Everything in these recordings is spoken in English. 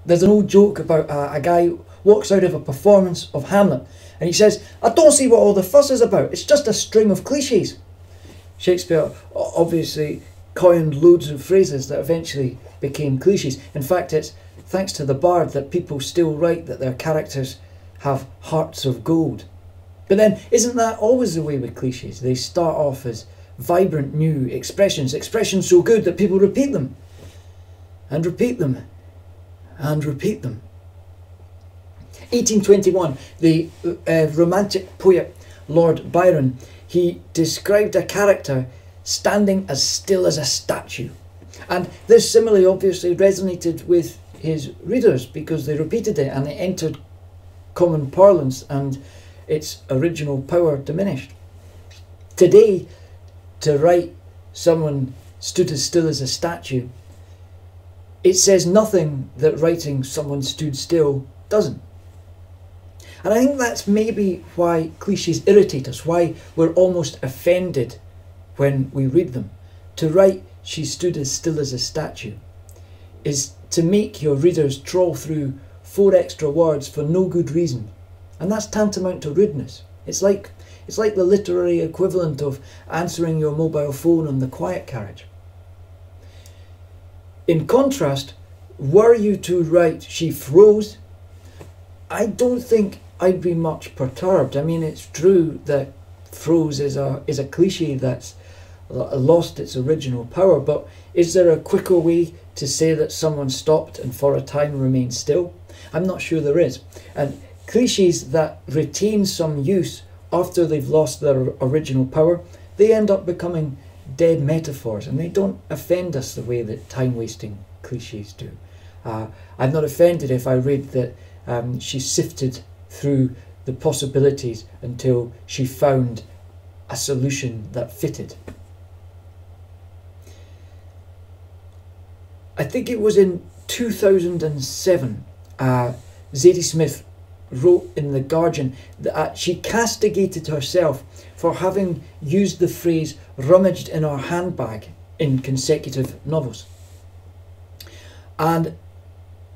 There's an old joke about a guy walks out of a performance of Hamlet and he says, "I don't see what all the fuss is about, it's just a string of cliches." Shakespeare obviously coined loads of phrases that eventually became cliches. In fact, it's thanks to the bard that people still write that their characters have hearts of gold. But then, isn't that always the way with cliches? They start off as vibrant new expressions so good that people repeat them, and repeat them, and repeat them. 1821, the romantic poet Lord Byron, he described a character standing as still as a statue. And this simile obviously resonated with his readers because they repeated it and it entered common parlance and its original power diminished. Today, to write someone stood as still as a statue, it says nothing that writing someone stood still doesn't. And I think that's maybe why cliches irritate us, why we're almost offended when we read them. To write "she stood as still as a statue" is to make your readers trawl through 4 extra words for no good reason. And that's tantamount to rudeness. It's like the literary equivalent of answering your mobile phone on the quiet carriage. In contrast, were you to write "she froze," I don't think I'd be much perturbed. I mean, it's true that froze is a cliche that's lost its original power, but is there a quicker way to say that someone stopped and for a time remained still? I'm not sure there is. And cliches that retain some use after they've lost their original power, they end up becoming dead metaphors, and they don't offend us the way that time-wasting cliches do. I'm not offended if I read that she sifted through the possibilities until she found a solution that fitted. I think it was in 2007, Zadie Smith wrote in The Guardian that she castigated herself for having used the phrase "rummaged in her handbag" in consecutive novels. And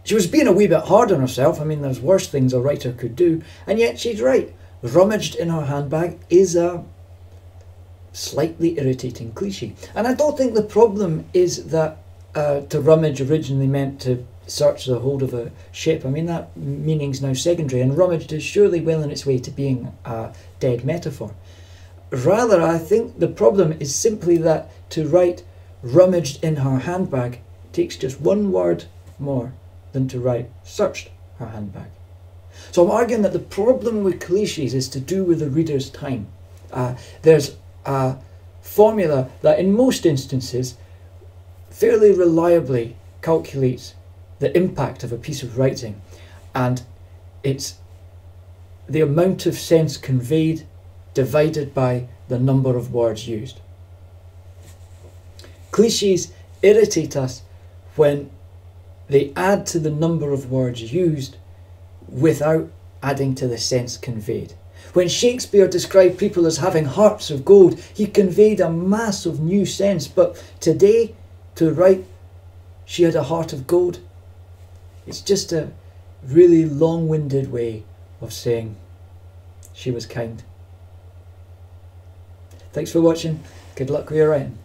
she was being a wee bit hard on herself. I mean, there's worse things a writer could do, and yet she's right. Rummaged in her handbag is a slightly irritating cliche. And I don't think the problem is that to rummage originally meant to search the hold of a ship. I mean, that meaning's now secondary, and rummaged is surely well on its way to being a dead metaphor. Rather, I think the problem is simply that to write "rummaged in her handbag" takes just one word more than to write "searched her handbag." So I'm arguing that the problem with cliches is to do with the reader's time. There's a formula that in most instances fairly reliably calculates the impact of a piece of writing, and it's the amount of sense conveyed divided by the number of words used. Cliches irritate us when they add to the number of words used without adding to the sense conveyed. When Shakespeare described people as having hearts of gold, he conveyed a mass of new sense, but today, to write "she had a heart of gold," it's just a really long-winded way of saying she was kind. Thanks for watching. Good luck with your writing.